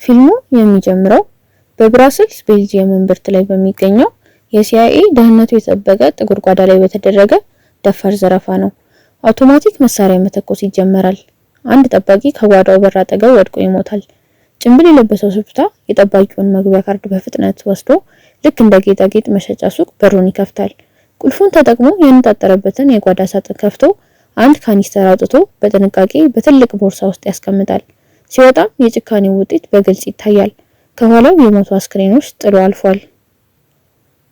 ፊልሙ የሚጀምረው በብራስልስ ቤልጂየም እምብርት ላይ በሚገኘው የሲአይኤ ደህንነቱ የተጠበቀ ጥቁር ጓዳ ላይ በተደረገ ደፋር ዘረፋ ነው። አውቶማቲክ መሳሪያ መተኮስ ይጀመራል። አንድ ጠባቂ ከጓዳው በር አጠገብ ወድቆ ይሞታል። ጭንብል የለበሰው ሽፍታ የጠባቂውን መግቢያ ካርድ በፍጥነት ወስዶ ልክ እንደ ጌጣጌጥ መሸጫ ሱቅ በሩን ይከፍታል። ቁልፉን ተጠቅሞ የነጣጠረበትን የጓዳ ሳጥን ከፍቶ አንድ ካኒስተር አውጥቶ በጥንቃቄ በትልቅ ቦርሳ ውስጥ ያስቀምጣል። ሲወጣም የጭካኔው ውጤት በግልጽ ይታያል። ከኋላው የሞቱ አስክሬኖች ጥሎ አልፏል።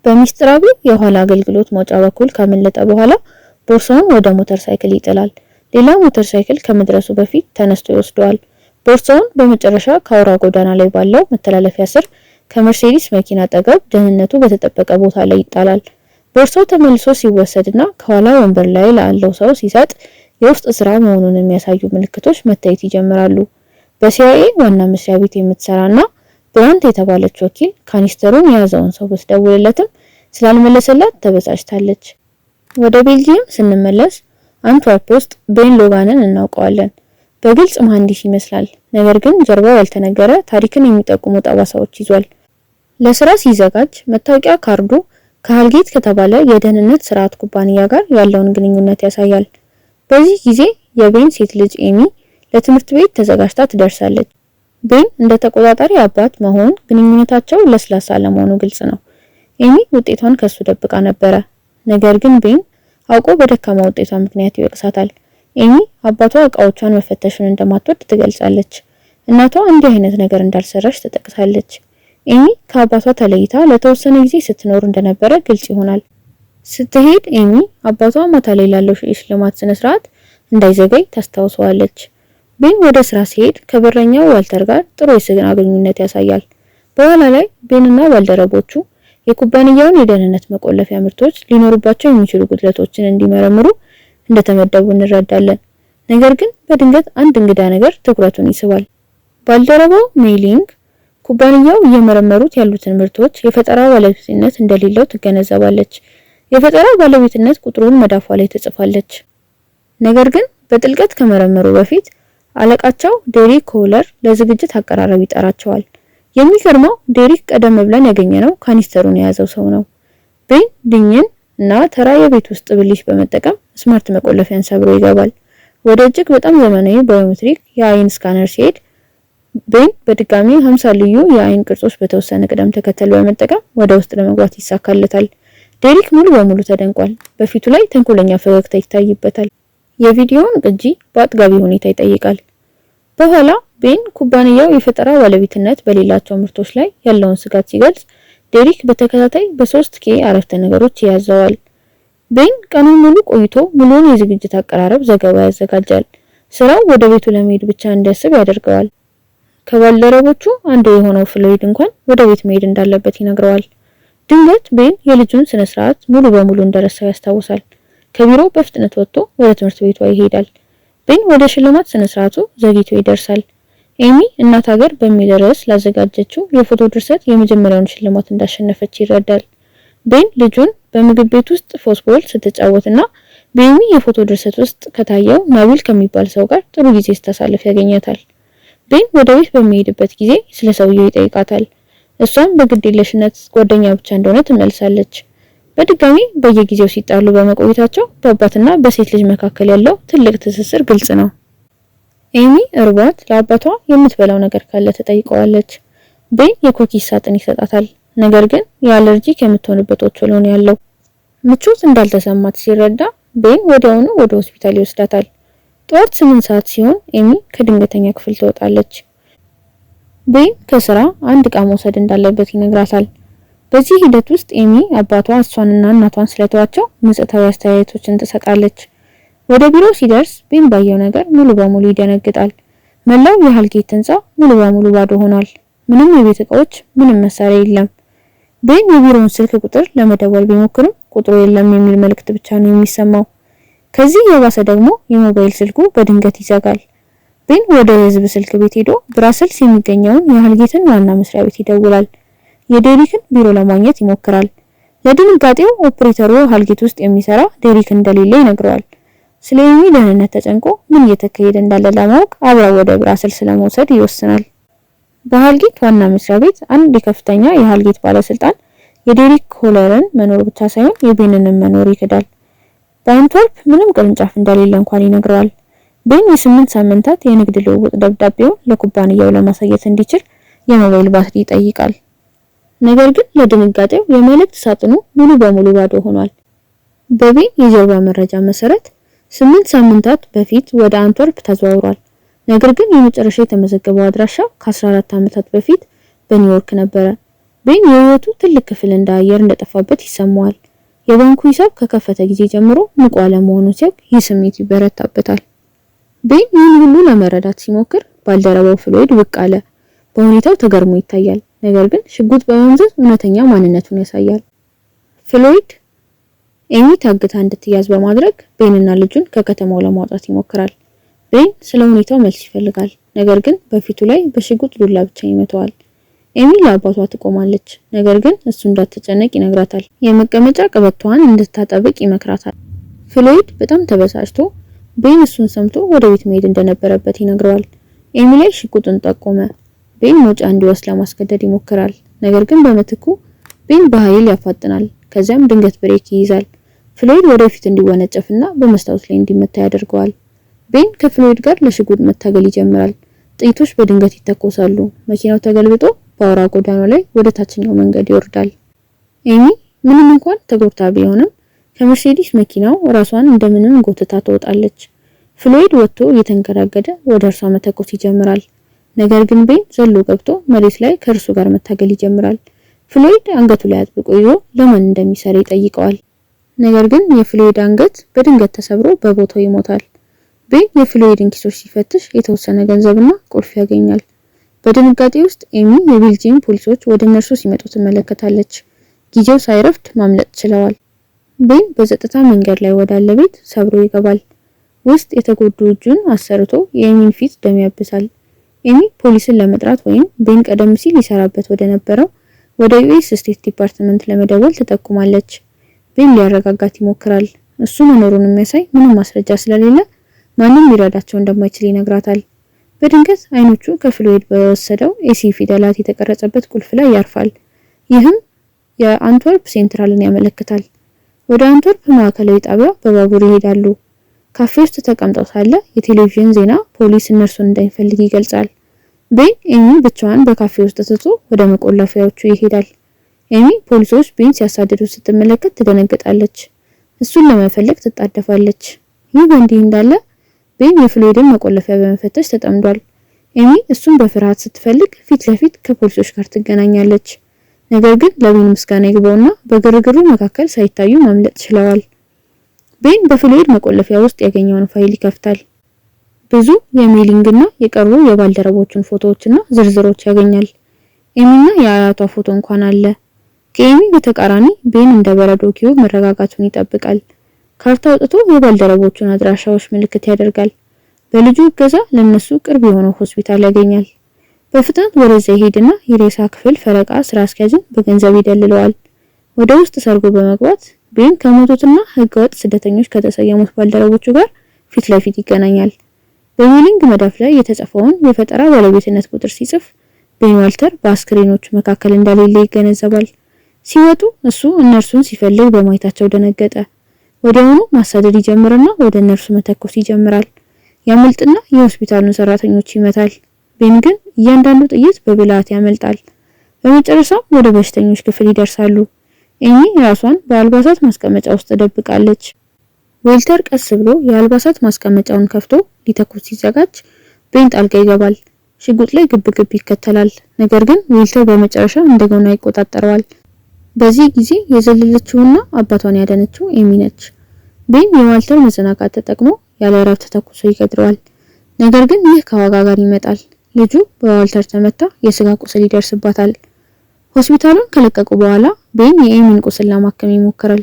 በሚስጥራዊ የኋላ አገልግሎት መውጫ በኩል ካመለጠ በኋላ ቦርሳውን ወደ ሞተር ሳይክል ይጥላል። ሌላ ሞተር ሳይክል ከመድረሱ በፊት ተነስቶ ይወስደዋል። ቦርሳውን በመጨረሻ ከአውራ ጎዳና ላይ ባለው መተላለፊያ ስር ከመርሴዲስ መኪና አጠገብ ደህንነቱ በተጠበቀ ቦታ ላይ ይጣላል። ቦርሳው ተመልሶ ሲወሰድና ከኋላ ወንበር ላይ ላለው ሰው ሲሰጥ የውስጥ ስራ መሆኑን የሚያሳዩ ምልክቶች መታየት ይጀምራሉ። በሲአይኤ ዋና መስሪያ ቤት የምትሰራና ብራንት የተባለች ወኪል ካኒስተሩን የያዘውን ሰው ብትደውልለትም ስላልመለሰላት ተበሳጭታለች። ወደ ቤልጂየም ስንመለስ አንትወርፕ ውስጥ ቤን ሎጋንን እናውቀዋለን። በግልጽ መሐንዲስ ይመስላል፣ ነገር ግን ጀርባው ያልተነገረ ታሪክን የሚጠቁሙ ጠባሳዎች ይዟል። ለስራ ሲዘጋጅ መታወቂያ ካርዱ ከሃልጌት ከተባለ የደህንነት ስርዓት ኩባንያ ጋር ያለውን ግንኙነት ያሳያል። በዚህ ጊዜ የቤን ሴት ልጅ ኤሚ ለትምህርት ቤት ተዘጋጅታ ትደርሳለች። ቤን እንደ ተቆጣጣሪ አባት መሆን ግንኙነታቸው ለስላሳ ለመሆኑ ግልጽ ነው። ኤሚ ውጤቷን ከሱ ደብቃ ነበረ፣ ነገር ግን ቤን አውቆ በደካማ ውጤቷ ምክንያት ይወቅሳታል። ኤሚ አባቷ እቃዎቿን መፈተሹን እንደማትወድ ትገልጻለች። እናቷ እንዲህ አይነት ነገር እንዳልሰራች ትጠቅሳለች። ኤሚ ከአባቷ ተለይታ ለተወሰነ ጊዜ ስትኖር እንደነበረ ግልጽ ይሆናል። ስትሄድ ኤሚ አባቷ ማታ ላይ ላለው የሽልማት ስነ ስርዓት እንዳይዘገይ ታስታውሰዋለች። ቤን ወደ ስራ ሲሄድ ከበረኛው ዋልተር ጋር ጥሩ የስራ ግንኙነት ያሳያል። በኋላ ላይ ቤንና ባልደረቦቹ የኩባንያውን የደህንነት መቆለፊያ ምርቶች ሊኖሩባቸው የሚችሉ ጉድለቶችን እንዲመረምሩ እንደተመደቡ እንረዳለን። ነገር ግን በድንገት አንድ እንግዳ ነገር ትኩረቱን ይስባል። ባልደረባው ሜሊንግ ኩባንያው እየመረመሩት ያሉትን ምርቶች የፈጠራ ባለቤትነት እንደሌለው ትገነዘባለች። የፈጠራ ባለቤትነት ቁጥሩን መዳፏ ላይ ትጽፋለች። ነገር ግን በጥልቀት ከመረመሩ በፊት አለቃቸው ዴሪክ ኮለር ለዝግጅት አቀራረብ ይጠራቸዋል። የሚገርመው ዴሪክ ቀደም ብለን ያገኘነው ካኒስተሩን የያዘው ሰው ነው። ቤን ድኝን እና ተራ የቤት ውስጥ ብልሽ በመጠቀም ስማርት መቆለፊያን ሰብሮ ይገባል። ወደ እጅግ በጣም ዘመናዊ ባዮሜትሪክ የአይን ስካነር ሲሄድ ቤን በድጋሚ 50 ልዩ የአይን ቅርጾች በተወሰነ ቅደም ተከተል በመጠቀም ወደ ውስጥ ለመግባት ይሳካለታል። ዴሪክ ሙሉ በሙሉ ተደንቋል። በፊቱ ላይ ተንኮለኛ ፈገግታ ይታይበታል። የቪዲዮውን ቅጂ በአጥጋቢ ሁኔታ ይጠይቃል። በኋላ ቤን ኩባንያው የፈጠራ ባለቤትነት በሌላቸው ምርቶች ላይ ያለውን ስጋት ሲገልጽ ዴሪክ በተከታታይ በ3K አረፍተ ነገሮች ያዘዋል። ቤን ቀኑን ሙሉ ቆይቶ ሙሉውን የዝግጅት አቀራረብ ዘገባ ያዘጋጃል። ስራው ወደ ቤቱ ለመሄድ ብቻ እንዲያስብ ያደርገዋል። ከባልደረቦቹ አንዱ የሆነው ፍሎይድ እንኳን ወደ ቤት መሄድ እንዳለበት ይነግረዋል። ድንገት ቤን የልጁን ስነ ስርዓት ሙሉ በሙሉ እንደረሳው ያስታውሳል። ከቢሮ በፍጥነት ወጥቶ ወደ ትምህርት ቤቷ ይሄዳል። ቤን ወደ ሽልማት ስነ ስርዓቱ ዘግይቶ ይደርሳል። ኤሚ እናት ሀገር በሚል ርዕስ ላዘጋጀችው የፎቶ ድርሰት የመጀመሪያውን ሽልማት እንዳሸነፈች ይረዳል። ቤን ልጁን በምግብ ቤት ውስጥ ፎስቦል ስትጫወትና በኤሚ የፎቶ ድርሰት ውስጥ ከታየው ናቢል ከሚባል ሰው ጋር ጥሩ ጊዜ ስታሳልፍ ያገኛታል። ቤን ወደ ቤት በሚሄድበት ጊዜ ስለ ሰውየው ይጠይቃታል። እሷም በግዴለሽነት ጓደኛ ብቻ እንደሆነ ትመልሳለች። በድጋሚ በየጊዜው ሲጣሉ በመቆየታቸው በአባትና በሴት ልጅ መካከል ያለው ትልቅ ትስስር ግልጽ ነው። ኤሚ እርቧት ለአባቷ የምትበላው ነገር ካለ ትጠይቀዋለች። ቤን የኮኪስ ሳጥን ይሰጣታል። ነገር ግን የአለርጂክ የምትሆንበት ኦቾሎኒ ያለው። ምቾት እንዳልተሰማት ሲረዳ ቤን ወዲያውኑ ወደ ሆስፒታል ይወስዳታል። ጠዋት 8 ሰዓት ሲሆን ኤሚ ከድንገተኛ ክፍል ትወጣለች። ቤን ከስራ አንድ ዕቃ መውሰድ እንዳለበት ይነግራታል። በዚህ ሂደት ውስጥ ኤሚ አባቷ እሷንና እናቷን ስለተዋቸው ምጽታዊ አስተያየቶችን ትሰጣለች። ወደ ቢሮ ሲደርስ ቤን ባየው ነገር ሙሉ በሙሉ ይደነግጣል። መላው የሃልጌት ህንጻ ሙሉ በሙሉ ባዶ ሆኗል። ምንም የቤት ዕቃዎች፣ ምንም መሳሪያ የለም። ቤን የቢሮውን ስልክ ቁጥር ለመደወል ቢሞክርም ቁጥሩ የለም የሚል መልእክት ብቻ ነው የሚሰማው። ከዚህ የባሰ ደግሞ የሞባይል ስልኩ በድንገት ይዘጋል። ቤን ወደ ህዝብ ስልክ ቤት ሄዶ ብራስልስ የሚገኘውን የሃልጌትን ዋና መስሪያ ቤት ይደውላል። የዴሪክን ቢሮ ለማግኘት ይሞክራል። ለድንጋጤው ኦፕሬተሩ ሃልጌት ውስጥ የሚሰራ ዴሪክ እንደሌለ ይነግረዋል። ስለ ኤሚ ደህንነት ተጨንቆ ምን እየተካሄደ እንዳለ ለማወቅ አብራው ወደ ብራስልስ ለመውሰድ ይወስናል። በሃልጌት ዋና መስሪያ ቤት አንድ የከፍተኛ የሃልጌት ባለስልጣን የዴሪክ ኮለርን መኖር ብቻ ሳይሆን የቤንንም መኖር ይክዳል። በአንትወርፕ ምንም ቅርንጫፍ እንደሌለ እንኳን ይነግረዋል። ቤን የ8 ሳምንታት የንግድ ልውውጥ ደብዳቤውን ለኩባንያው ለማሳየት እንዲችል የሞባይል ባትሪ ይጠይቃል። ነገር ግን ለድንጋጤው የመልእክት ሳጥኑ ሙሉ በሙሉ ባዶ ሆኗል። በቤን የጀርባ መረጃ መሰረት 8 ሳምንታት በፊት ወደ አንትወርፕ ተዘዋውሯል። ነገር ግን የመጨረሻ የተመዘገበው አድራሻ ከ14 ዓመታት በፊት በኒውዮርክ ነበረ። ቤን የህይወቱ ትልቅ ክፍል እንደ አየር እንደጠፋበት ይሰማዋል። የባንኩ ሂሳብ ከከፈተ ጊዜ ጀምሮ ንቁ አለመሆኑን ሲያውቅ ይህ ስሜት ይበረታበታል። ቤን ይህን ሁሉ ለመረዳት ሲሞክር ባልደረባው ፍሎይድ ብቅ አለ። በሁኔታው ተገርሞ ይታያል። ነገር ግን ሽጉጥ በመምዘዝ እውነተኛ ማንነቱን ያሳያል። ፍሎይድ ኤሚ ታግታ እንድትያዝ በማድረግ ቤንና ልጁን ከከተማው ለማውጣት ይሞክራል። ቤን ስለ ሁኔታው መልስ ይፈልጋል። ነገር ግን በፊቱ ላይ በሽጉጥ ዱላ ብቻ ይመታዋል። ኤሚ ለአባቷ ትቆማለች። ነገር ግን እሱ እንዳትጨነቅ ይነግራታል። የመቀመጫ ቀበቷን እንድታጠብቅ ይመክራታል። ፍሎይድ በጣም ተበሳጭቶ ቤን እሱን ሰምቶ ወደ ቤት መሄድ እንደነበረበት ይነግረዋል። ኤሚ ላይ ሽጉጡን ጠቆመ። ቤን መውጫ እንዲወስድ ለማስገደድ ይሞክራል። ነገር ግን በመትኩ ቤን በኃይል ያፋጥናል። ከዚያም ድንገት ብሬክ ይይዛል። ፍሎይድ ወደፊት እንዲወነጨፍና በመስታወት ላይ እንዲመታ ያደርገዋል። ቤን ከፍሎይድ ጋር ለሽጉጥ መታገል ይጀምራል። ጥይቶች በድንገት ይተኮሳሉ። መኪናው ተገልብጦ በአውራ ጎዳናው ላይ ወደ ታችኛው መንገድ ይወርዳል። ኤሚ ምንም እንኳን ተጎድታ ቢሆንም ከመርሴዲስ መኪናው ራሷን እንደምንም ጎትታ ትወጣለች። ፍሎይድ ወጥቶ እየተንገዳገደ ወደ እርሷ መተኮስ ይጀምራል። ነገር ግን ቤን ዘሎ ገብቶ መሬት ላይ ከእርሱ ጋር መታገል ይጀምራል። ፍሎይድ አንገቱ ላይ አጥብቆ ይዞ ለማን እንደሚሰራ ይጠይቀዋል። ነገር ግን የፍሎይድ አንገት በድንገት ተሰብሮ በቦታው ይሞታል። ቤን የፍሎይድን ኪሶች ሲፈትሽ የተወሰነ ገንዘብና ቁልፍ ያገኛል። በድንጋጤ ውስጥ ኤሚ የቤልጂየም ፖሊሶች ወደ እነርሱ ሲመጡ ትመለከታለች። ጊዜው ሳይረፍድ ማምለጥ ችለዋል። ቤን በጸጥታ መንገድ ላይ ወዳለ ቤት ሰብሮ ይገባል። ውስጥ የተጎዱ እጁን አሰርቶ የኤሚን ፊት ደም ያብሳል። ኤሚ ፖሊስን ለመጥራት ወይም ቤን ቀደም ሲል ይሰራበት ወደ ነበረው ወደ ዩኤስ ስቴት ዲፓርትመንት ለመደወል ተጠቁማለች። ቤን ሊያረጋጋት ይሞክራል። እሱ መኖሩን የሚያሳይ ምንም ማስረጃ ስለሌለ ማንም ሊረዳቸው እንደማይችል ይነግራታል። በድንገት አይኖቹ ከፍሎይድ በወሰደው ኤሲ ፊደላት የተቀረጸበት ቁልፍ ላይ ያርፋል። ይህም የአንትወርፕ ሴንትራልን ያመለክታል። ወደ አንትወርፕ ማዕከላዊ ጣቢያ በባቡር ይሄዳሉ። ካፌ ውስጥ ተቀምጠው ሳለ የቴሌቪዥን ዜና ፖሊስ እነርሱን እንደሚፈልግ ይገልጻል። ቤን ኤሚን ብቻዋን በካፌ ውስጥ ትቶ ወደ መቆለፊያዎቹ ይሄዳል። ኤሚ ፖሊሶች ቤን ሲያሳድዱ ስትመለከት ትደነግጣለች። እሱን ለመፈለግ ትጣደፋለች። ይህ በእንዲህ እንዳለ ቤን የፍሎይድን መቆለፊያ በመፈተሽ ተጠምዷል። ኤሚ እሱን በፍርሃት ስትፈልግ ፊት ለፊት ከፖሊሶች ጋር ትገናኛለች። ነገር ግን ለቤን ምስጋና ይግባውና በግርግሩ መካከል ሳይታዩ ማምለጥ ችለዋል። ቤን በፍሎይድ መቆለፊያ ውስጥ ያገኘውን ፋይል ይከፍታል። ብዙ የሜሊንግና የቀሩ የባልደረቦቹን ፎቶዎችና ዝርዝሮች ያገኛል። ኤሚና የአያቷ ፎቶ እንኳን አለ። ከኤሚ በተቃራኒ ቤን እንደ በረዶ ኪዩብ መረጋጋቱን ይጠብቃል። ካርታ አውጥቶ የባልደረቦቹን አድራሻዎች ምልክት ያደርጋል። በልጁ እገዛ ለነሱ ቅርብ የሆነው ሆስፒታል ያገኛል። በፍጥነት ወደዛ ይሄድና የሬሳ ክፍል ፈረቃ ስራ አስኪያጅን በገንዘብ ይደልለዋል። ወደ ውስጥ ሰርጎ በመግባት ቤን ከሞቱትና ህገወጥ ስደተኞች ከተሰየሙት ባልደረቦቹ ጋር ፊት ለፊት ይገናኛል። በሜሊንግ መዳፍ ላይ የተጻፈውን የፈጠራ ባለቤትነት ቁጥር ሲጽፍ ቤን ዋልተር በአስክሬኖቹ መካከል እንደሌለ ይገነዘባል። ሲወጡ እሱ እነርሱን ሲፈልግ በማየታቸው ደነገጠ። ወዲያውኑ ማሳደድ ይጀምርና ወደ እነርሱ መተኮስ ይጀምራል። ያመልጥና የሆስፒታሉን ሰራተኞች ይመታል። ቤን ግን እያንዳንዱ ጥይት በብልሃት ያመልጣል። በመጨረሻም ወደ በሽተኞች ክፍል ይደርሳሉ። ኤሚ ራሷን በአልባሳት ማስቀመጫ ውስጥ ተደብቃለች። ዌልተር ቀስ ብሎ የአልባሳት ማስቀመጫውን ከፍቶ ሊተኩስ ሲዘጋጅ ቤን ጣልቃ ይገባል። ሽጉጥ ላይ ግብግብ ይከተላል። ነገር ግን ዌልተር በመጨረሻ እንደገና ይቆጣጠረዋል። በዚህ ጊዜ የዘለለችውና አባቷን ያዳነችው ኤሚ ነች። ቤን የዋልተር መዘናጋት ተጠቅሞ ያለ እረፍት ተኩሶ ይገድለዋል። ነገር ግን ይህ ከዋጋ ጋር ይመጣል። ልጁ በዋልተር ተመታ፣ የስጋ ቁስል ይደርስባታል። ሆስፒታሉን ከለቀቁ በኋላ ቤን የኤሚን ቁስል ለማከም ይሞክራል።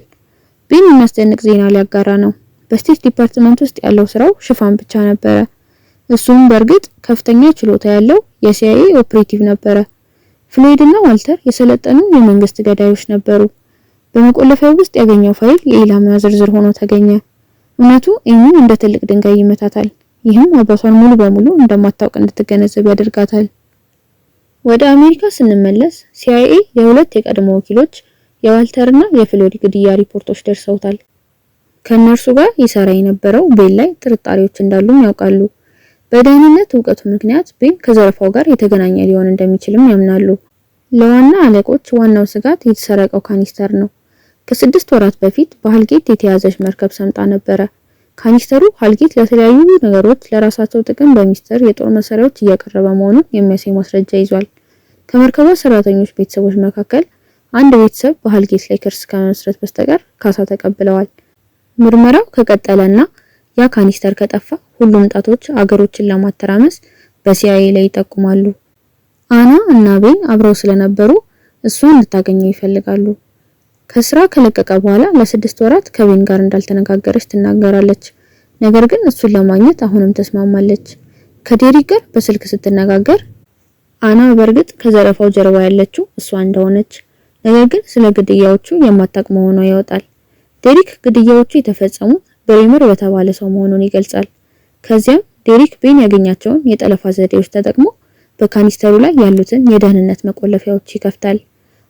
ቤን የሚያስደንቅ ዜና ሊያጋራ ነው። በስቴት ዲፓርትመንት ውስጥ ያለው ስራው ሽፋን ብቻ ነበረ። እሱም በእርግጥ ከፍተኛ ችሎታ ያለው የሲአይኤ ኦፕሬቲቭ ነበረ። ፍሎይድና ዋልተር የሰለጠኑ የመንግስት ገዳዮች ነበሩ። በመቆለፊያው ውስጥ ያገኘው ፋይል የኢላማ ዝርዝር ሆኖ ተገኘ። እውነቱ ኤሚን እንደ ትልቅ ድንጋይ ይመታታል። ይህም አባቷን ሙሉ በሙሉ እንደማታውቅ እንድትገነዘብ ያደርጋታል። ወደ አሜሪካ ስንመለስ CIA የሁለት የቀድሞ ወኪሎች የዋልተርና የፍሎሪ ግድያ ሪፖርቶች ደርሰውታል። ከነርሱ ጋር ይሰራ የነበረው ቤን ላይ ጥርጣሬዎች እንዳሉም ያውቃሉ። በደህንነት እውቀቱ ምክንያት ቤን ከዘረፋው ጋር የተገናኘ ሊሆን እንደሚችልም ያምናሉ። ለዋና አለቆች ዋናው ስጋት የተሰረቀው ካኒስተር ነው። ከ6 ወራት በፊት በሃልጌት የተያዘች መርከብ ሰምጣ ነበረ። ካኒስተሩ ሃልጌት ለተለያዩ ነገሮች ለራሳቸው ጥቅም በሚስጥር የጦር መሳሪያዎች እያቀረበ መሆኑን የሚያሳይ ማስረጃ ይዟል። ከመርከቧ ሰራተኞች ቤተሰቦች መካከል አንድ ቤተሰብ በሃልጌት ላይ ክስ ከመመስረት በስተቀር ካሳ ተቀብለዋል። ምርመራው ከቀጠለና ያ ካኒስተር ከጠፋ ሁሉም ጣቶች አገሮችን ለማተራመስ በሲአይኤ ላይ ይጠቁማሉ። አና እና ቤን አብረው ስለነበሩ እሷን ልታገኘው ይፈልጋሉ። ከስራ ከለቀቀ በኋላ ለ6 ወራት ከቤን ጋር እንዳልተነጋገረች ትናገራለች። ነገር ግን እሱን ለማግኘት አሁንም ተስማማለች። ከዴሪክ ጋር በስልክ ስትነጋገር አና በእርግጥ ከዘረፋው ጀርባ ያለችው እሷ እንደሆነች፣ ነገር ግን ስለ ግድያዎቹ የማታውቅ መሆኗ ያወጣል። ዴሪክ ግድያዎቹ የተፈጸሙት ብሬመር በተባለ ሰው መሆኑን ይገልጻል። ከዚያም ዴሪክ ቤን ያገኛቸውን የጠለፋ ዘዴዎች ተጠቅሞ በካኒስተሩ ላይ ያሉትን የደህንነት መቆለፊያዎች ይከፍታል።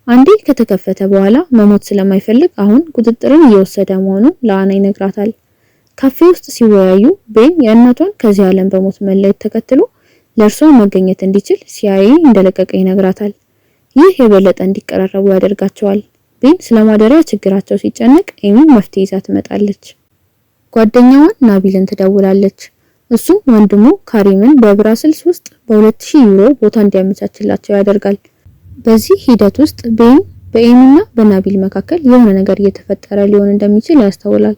አንዴ ከተከፈተ በኋላ መሞት ስለማይፈልግ አሁን ቁጥጥርን እየወሰደ መሆኑን ለአና ይነግራታል። ካፌ ውስጥ ሲወያዩ ቤን የእናቷን ከዚህ ዓለም በሞት መለየት ተከትሎ ለእርሷ መገኘት እንዲችል ሲአይኤ እንደለቀቀ ይነግራታል። ይህ የበለጠ እንዲቀራረቡ ያደርጋቸዋል። ቤን ስለማደሪያ ችግራቸው ሲጨነቅ ኤሚ መፍትሄ ይዛ ትመጣለች። ጓደኛዋን ናቢልን ትደውላለች። እሱም ወንድሙ ካሪምን በብራስልስ ውስጥ በ2000 ዩሮ ቦታ እንዲያመቻችላቸው ያደርጋል። በዚህ ሂደት ውስጥ ቤን በኤሚና በናቢል መካከል የሆነ ነገር እየተፈጠረ ሊሆን እንደሚችል ያስተውላል።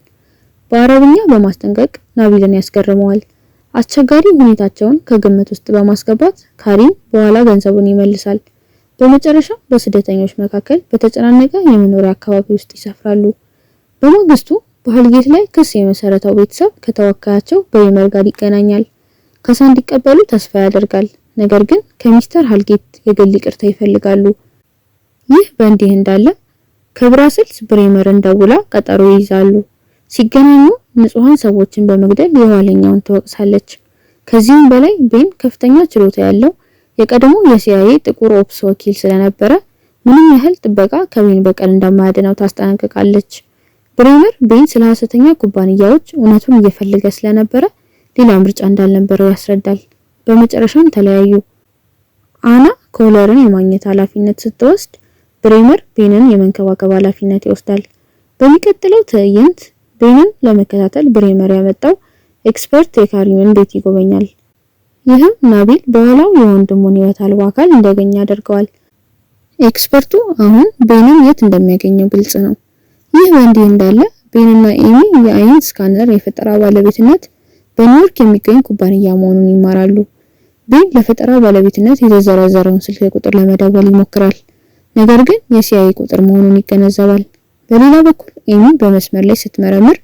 በአረብኛ በማስጠንቀቅ ናቢልን ያስገርመዋል። አስቸጋሪ ሁኔታቸውን ከግምት ውስጥ በማስገባት ካሪም በኋላ ገንዘቡን ይመልሳል። በመጨረሻ በስደተኞች መካከል በተጨናነቀ የመኖሪያ አካባቢ ውስጥ ይሰፍራሉ። በማግስቱ በሃልጌት ላይ ክስ የመሰረተው ቤተሰብ ከተወካያቸው በይመር ጋር ይገናኛል። ካሳ እንዲቀበሉ ተስፋ ያደርጋል። ነገር ግን ከሚስተር ሃልጌት የግል ይቅርታ ይፈልጋሉ። ይህ በእንዲህ እንዳለ ከብራስልስ ብሬመርን ደውላ ቀጠሮ ይይዛሉ። ሲገናኙ ንጹሃን ሰዎችን በመግደል የኋለኛውን ትወቅሳለች። ከዚህም በላይ ቤን ከፍተኛ ችሎታ ያለው የቀድሞ የሲአይኤ ጥቁር ኦፕስ ወኪል ስለነበረ ምንም ያህል ጥበቃ ከቤን በቀል እንደማያድነው ታስጠነቅቃለች። ብሬመር ቤን ስለ ሐሰተኛ ኩባንያዎች እውነቱን እየፈለገ ስለነበረ ሌላ ምርጫ እንዳልነበረው ያስረዳል። በመጨረሻም ተለያዩ። አና ኮለርን የማግኘት ኃላፊነት ስትወስድ ብሬመር ቤንን የመንከባከብ ኃላፊነት ይወስዳል። በሚቀጥለው ትዕይንት ቤንን ለመከታተል ብሬመር ያመጣው ኤክስፐርት የካሪምን ቤት ይጎበኛል። ይህም ናቢል በኋላው የወንድሙን ሕይወት አልባ አካል እንዲያገኝ ያደርገዋል። ኤክስፐርቱ አሁን ቤንን የት እንደሚያገኘው ግልጽ ነው። ይህ በእንዲህ እንዳለ ቤንና ኤሚ የአይን ስካነር የፈጠራ ባለቤትነት በኒውዮርክ የሚገኝ ኩባንያ መሆኑን ይማራሉ። ቤን ለፈጠራ ባለቤትነት የተዘረዘረውን ስልክ ቁጥር ለመደወል ይሞክራል። ነገር ግን የሲአይኤ ቁጥር መሆኑን ይገነዘባል። በሌላ በኩል ኤሚ በመስመር ላይ ስትመረምር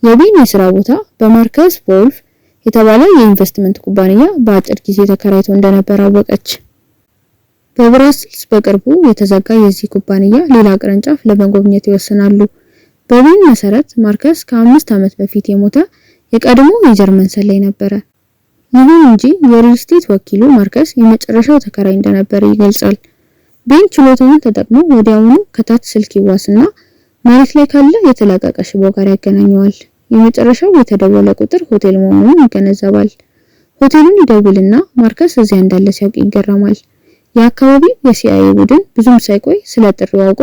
የቤን የሥራ ቦታ በማርከስ ቮልፍ የተባለ የኢንቨስትመንት ኩባንያ በአጭር ጊዜ ተከራይቶ እንደነበር አወቀች። በብራስልስ በቅርቡ የተዘጋ የዚህ ኩባንያ ሌላ ቅርንጫፍ ለመጎብኘት ይወስናሉ። በቤን መሰረት ማርከስ ከ5 ዓመት በፊት የሞተ የቀድሞ የጀርመን ሰላይ ነበረ። ይሁን እንጂ የሪል ስቴት ወኪሉ ማርከስ የመጨረሻው ተከራይ እንደነበር ይገልጻል። ቤን ችሎታውን ተጠቅሞ ወዲያውኑ ከታች ስልክ ይዋስና መሬት ላይ ካለ የተለቀቀ ሽቦ ጋር ያገናኘዋል። የመጨረሻው የተደወለ ቁጥር ሆቴል መሆኑን ይገነዘባል። ሆቴሉን ይደውልና ማርከስ እዚያ እንዳለ ሲያውቅ ይገረማል። የአካባቢው የሲአይኤ ቡድን ብዙም ሳይቆይ ስለ ጥሪው አውቆ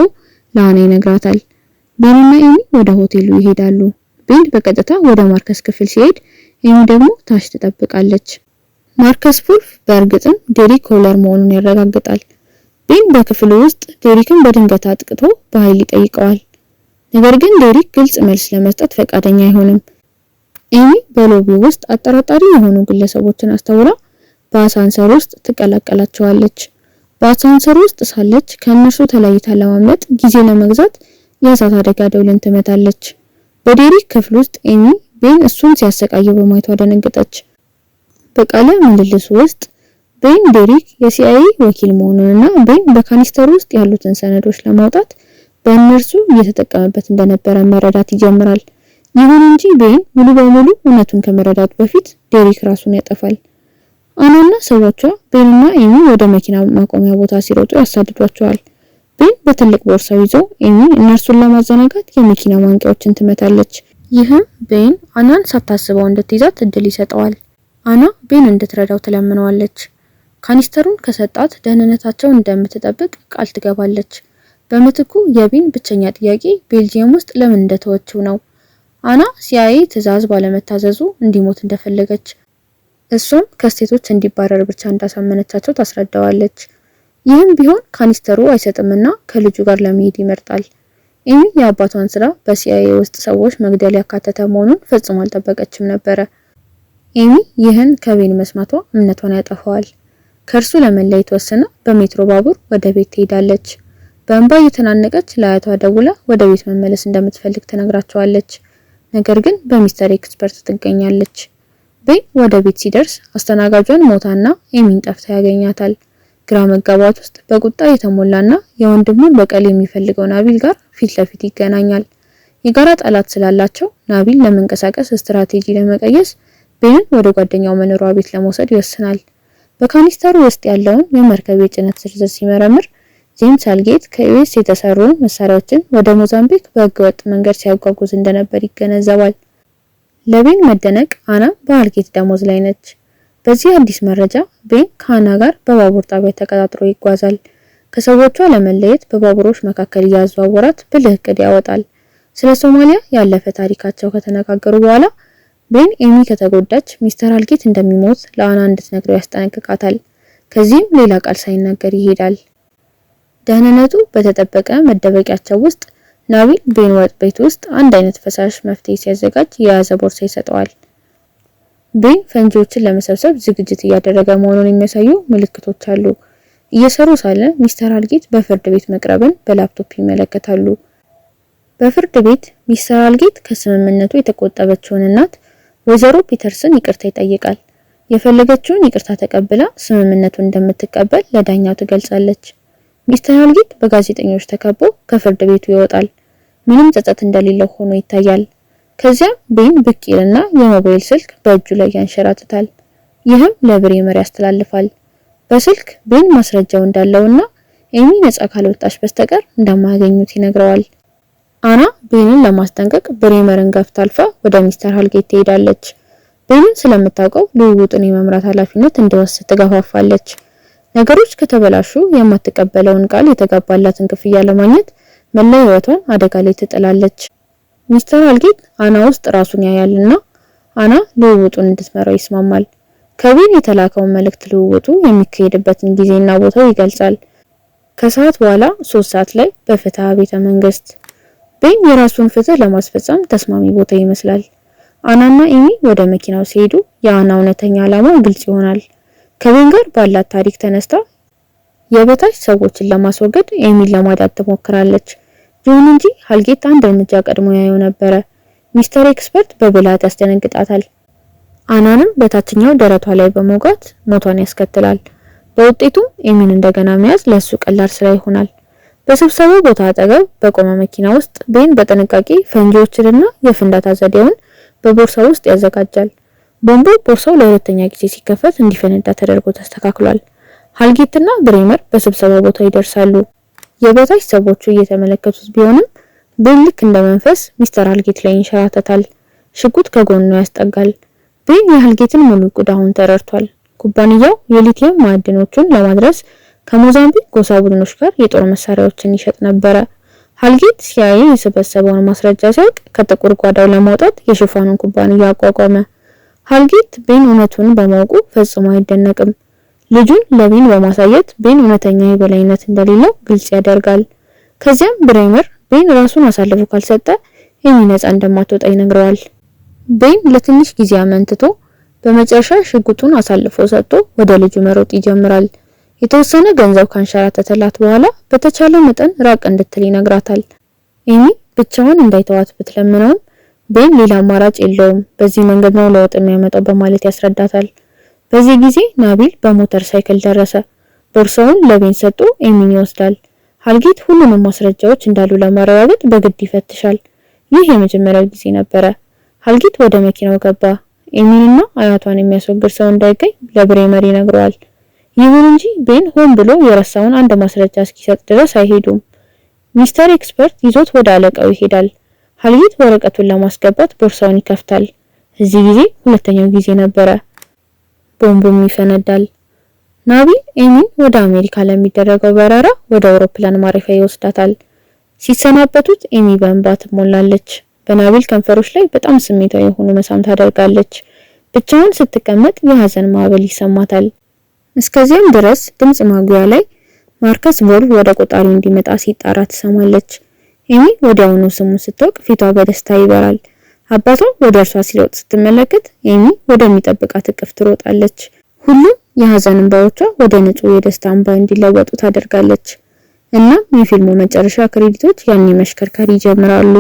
ለአና ይነግራታል። ቤንና ኤሚ ወደ ሆቴሉ ይሄዳሉ። ቤን በቀጥታ ወደ ማርከስ ክፍል ሲሄድ ኤሚ ደግሞ ታች ትጠብቃለች። ማርከስ ቮልፍ በእርግጥም ዴሪክ ኮለር መሆኑን ያረጋግጣል። ቤን በክፍሉ ውስጥ ዴሪክን በድንገት አጥቅቶ በኃይል ይጠይቀዋል። ነገር ግን ዴሪክ ግልጽ መልስ ለመስጠት ፈቃደኛ አይሆንም። ኤሚ በሎቢው ውስጥ አጠራጣሪ የሆኑ ግለሰቦችን አስተውላ በአሳንሰር ውስጥ ትቀላቀላቸዋለች። በአሳንሰር ውስጥ ሳለች ከእነሱ ተለይታ ለማምለጥ ጊዜ ለመግዛት የእሳት አደጋ ደውልን ትመታለች። በዴሪክ ክፍል ውስጥ ኤሚ ቤን እሱን ሲያሰቃየው በማየቷ ደነገጠች። በቃለ ምልልሱ ውስጥ ቤን ዴሪክ የሲአይኤ ወኪል መሆኑንና ቤን በካኒስተር ውስጥ ያሉትን ሰነዶች ለማውጣት በእነርሱ እየተጠቀመበት እንደነበረ መረዳት ይጀምራል። ይሁን እንጂ ቤን ሙሉ በሙሉ እውነቱን ከመረዳቱ በፊት ዴሪክ ራሱን ያጠፋል። አናና ሰዎቿ ቤንና ኤሚ ወደ መኪና ማቆሚያ ቦታ ሲሮጡ ያሳድዷቸዋል። ቤን በትልቅ ቦርሳው ይዞ ኤሚ እነርሱን ለማዘናጋት የመኪና ማንቂያዎችን ትመታለች። ይህም ቤን አናን ሳታስበው እንድትይዛት እድል ይሰጠዋል። አና ቤን እንድትረዳው ትለምነዋለች። ካኒስተሩን ከሰጣት ደህንነታቸውን እንደምትጠብቅ ቃል ትገባለች። በምትኩ የቤን ብቸኛ ጥያቄ ቤልጂየም ውስጥ ለምን እንደተወችው ነው። አና ሲአይኤ ትዕዛዝ ባለመታዘዙ እንዲሞት እንደፈለገች እሷም ከስቴቶች እንዲባረር ብቻ እንዳሳመነቻቸው ታስረዳዋለች። ይህም ቢሆን ካኒስተሩ አይሰጥምና ከልጁ ጋር ለመሄድ ይመርጣል። ኤሚ የአባቷን ስራ በሲአይኤ ውስጥ ሰዎች መግደል ያካተተ መሆኑን ፈጽሞ አልጠበቀችም ነበረ። ኤሚ ይህን ከቤን መስማቷ እምነቷን ያጠፋዋል። ከእርሱ ለመለየት ወስና በሜትሮ ባቡር ወደ ቤት ትሄዳለች። በእንባ እየተናነቀች ለአያቷ ደውላ ወደ ቤት መመለስ እንደምትፈልግ ትነግራቸዋለች። ነገር ግን በሚስተር ኤክስፐርት ትገኛለች። ቤን ወደ ቤት ሲደርስ አስተናጋጇን ሞታና ኤሚን ጠፍታ ያገኛታል። ግራ መጋባት ውስጥ በቁጣ የተሞላና የወንድሙን በቀል የሚፈልገው ናቢል ጋር ፊት ለፊት ይገናኛል። የጋራ ጠላት ስላላቸው ናቢል ለመንቀሳቀስ ስትራቴጂ ለመቀየስ ቤንን ወደ ጓደኛው መኖሪያ ቤት ለመውሰድ ይወስናል። በካኒስተሩ ውስጥ ያለውን የመርከብ የጭነት ዝርዝር ሲመረምር ጄምስ አልጌት ከዩኤስ የተሰሩ መሳሪያዎችን ወደ ሞዛምቢክ በህገወጥ መንገድ ሲያጓጉዝ እንደነበር ይገነዘባል። ለቤን መደነቅ አና በአልጌት ደሞዝ ላይ ነች። በዚህ አዲስ መረጃ ቤን ከአና ጋር በባቡር ጣቢያ ተቀጣጥሮ ይጓዛል። ከሰዎቿ ለመለየት በባቡሮች መካከል እያዘዋወራት ብልህ እቅድ ያወጣል። ስለ ሶማሊያ ያለፈ ታሪካቸው ከተነጋገሩ በኋላ ቤን ኤሚ ከተጎዳች ሚስተር አልጌት እንደሚሞት ለአና እንድትነግረው ያስጠነቅቃታል። ከዚህም ሌላ ቃል ሳይናገር ይሄዳል። ደህንነቱ በተጠበቀ መደበቂያቸው ውስጥ ናቢል ቤን ወጥ ቤት ውስጥ አንድ አይነት ፈሳሽ መፍትሄ ሲያዘጋጅ የያዘ ቦርሳ ይሰጠዋል። ቤን ፈንጂዎችን ለመሰብሰብ ዝግጅት እያደረገ መሆኑን የሚያሳዩ ምልክቶች አሉ። እየሰሩ ሳለ ሚስተር አልጌት በፍርድ ቤት መቅረብን በላፕቶፕ ይመለከታሉ። በፍርድ ቤት ሚስተር አልጌት ከስምምነቱ የተቆጠበችውን እናት ወይዘሮ ፒተርስን ይቅርታ ይጠይቃል። የፈለገችውን ይቅርታ ተቀብላ ስምምነቱን እንደምትቀበል ለዳኛው ትገልጻለች። ሚስተር አልጌት በጋዜጠኞች ተከቦ ከፍርድ ቤቱ ይወጣል። ምንም ጸጸት እንደሌለው ሆኖ ይታያል። ከዚያም ቤን ብቅ ይልና የሞባይል ስልክ በእጁ ላይ ያንሸራትታል። ይህም ለብሬመር ያስተላልፋል። በስልክ ቤን ማስረጃው እንዳለውና ኤሚ ነጻ ካልወጣች በስተቀር እንደማያገኙት ይነግረዋል። አና ቤንን ለማስጠንቀቅ ብሬመርን ገፍታ አልፋ ወደ ሚስተር አልጌት ትሄዳለች። ቤንን ስለምታውቀው ልውውጡን የመምራት ኃላፊነት እንዲወስድ ትገፋፋለች። ነገሮች ከተበላሹ የማትቀበለውን ቃል የተጋባላትን ክፍያ ለማግኘት መላ ህይወቷን አደጋ ላይ ትጥላለች። ሚስተር አልጌት አና ውስጥ ራሱን ያያልና አና ልውውጡን እንድትመራው ይስማማል። ከቤን የተላከውን መልእክት ልውውጡ የሚካሄድበትን ጊዜና ቦታው ይገልጻል። ከሰዓት በኋላ 3 ሰዓት ላይ በፍትሐ ቤተ መንግስት ቤን የራሱን ፍትህ ለማስፈጸም ተስማሚ ቦታ ይመስላል። አናና ኤሚ ወደ መኪናው ሲሄዱ የአና እውነተኛ ዓላማ ግልጽ ይሆናል። ከቤን ጋር ባላት ታሪክ ተነስታ የበታች ሰዎችን ለማስወገድ ኤሚን ለማዳት ትሞክራለች። ይሁን እንጂ አልጌት አንድ እርምጃ ቀድሞ ያየው ነበረ። ሚስተር ኤክስፐርት በብልሃት ያስደነግጣታል። አናንም በታችኛው ደረቷ ላይ በመውጋት ሞቷን ያስከትላል። በውጤቱም ኤሚን እንደገና መያዝ ለሱ ቀላል ስራ ይሆናል። በስብሰባው ቦታ አጠገብ በቆመ መኪና ውስጥ ቤን በጥንቃቄ ፈንጂዎችንና የፍንዳታ ዘዴውን በቦርሳው ውስጥ ያዘጋጃል። ቦምቡ ቦርሳው ለሁለተኛ ጊዜ ሲከፈት እንዲፈነዳ ተደርጎ ተስተካክሏል። አልጌትና ብሬመር በስብሰባው ቦታ ይደርሳሉ። የበታች ሰዎቹ እየተመለከቱት ቢሆንም ቤን ልክ እንደ መንፈስ ሚስተር አልጌት ላይ ይንሸራተታል። ሽጉጥ ከጎኑ ያስጠጋል። ቤን የአልጌትን ሙሉ ዕቅዱን ተረድቷል። ኩባንያው የሊቲየም ማዕድኖቹን ለማድረስ ከሞዛምቢክ ጎሳ ቡድኖች ጋር የጦር መሳሪያዎችን ይሸጥ ነበረ። አልጌት ሲአይኤ የሰበሰበውን ማስረጃ ሲያውቅ ከጥቁር ጓዳው ለማውጣት የሽፋኑን ኩባንያ አቋቋመ። አልጌት ቤን እውነቱን በማወቁ ፈጽሞ አይደነቅም። ልጁን ለቤን በማሳየት ቤን እውነተኛ የበላይነት እንደሌለው ግልጽ ያደርጋል። ከዚያም ብሬመር ቤን ራሱን አሳልፎ ካልሰጠ ኤሚ ነጻ እንደማትወጣ ይነግረዋል። ቤን ለትንሽ ጊዜ አመንትቶ በመጨረሻ ሽጉጡን አሳልፎ ሰጥቶ ወደ ልጁ መሮጥ ይጀምራል። የተወሰነ ገንዘብ ካንሸራተተላት በኋላ በተቻለ መጠን ራቅ እንድትል ይነግራታል። ኤሚ ብቻዋን እንዳይተዋት ብትለምነውም ቤን ሌላ አማራጭ የለውም፣ በዚህ መንገድ ነው ለውጥ የሚያመጣው በማለት ያስረዳታል። በዚህ ጊዜ ናቢል በሞተር ሳይክል ደረሰ። ቦርሳውን ለቤን ሰጥቶ ኤሚን ይወስዳል። አልጌት ሁሉንም ማስረጃዎች እንዳሉ ለማረጋገጥ በግድ ይፈትሻል። ይህ የመጀመሪያው ጊዜ ነበረ። አልጌት ወደ መኪናው ገባ። ኤሚንና አያቷን የሚያስወግድ ሰው እንዳይገኝ ለብሬመር ይነግረዋል። ይሁን እንጂ ቤን ሆን ብሎ የረሳውን አንድ ማስረጃ እስኪሰጥ ድረስ አይሄዱም። ሚስተር ኤክስፐርት ይዞት ወደ አለቃው ይሄዳል። ሀልጊት ወረቀቱን ለማስገባት ቦርሳውን ይከፍታል። እዚህ ጊዜ ሁለተኛው ጊዜ ነበረ። ቦምቡም ይፈነዳል። ናቢል ኤሚን ወደ አሜሪካ ለሚደረገው በረራ ወደ አውሮፕላን ማረፊያ ይወስዳታል። ሲሰናበቱት ኤሚ በእንባ ትሞላለች። በናቢል ከንፈሮች ላይ በጣም ስሜታዊ የሆኑ መሳም ታደርጋለች። ብቻዋን ስትቀመጥ የሀዘን ማዕበል ይሰማታል። እስከዚያም ድረስ ድምጽ ማጉያ ላይ ማርከስ ቮልቭ ወደ ቆጣሪው እንዲመጣ ሲጣራ ትሰማለች። ኤሚ ወዲያውኑ ስሙን ስትወቅ ፊቷ በደስታ ይበራል። አባቷ ወደ እርሷ ሲሮጥ ስትመለከት ኤሚ ወደሚጠብቃት እቅፍ ትሮጣለች። ሁሉም የሀዘን እንባዎቿ ወደ ንጹህ የደስታ እንባ እንዲለወጡ ታደርጋለች። እናም የፊልሙ መጨረሻ ክሬዲቶች ያኔ መሽከርከር ይጀምራሉ።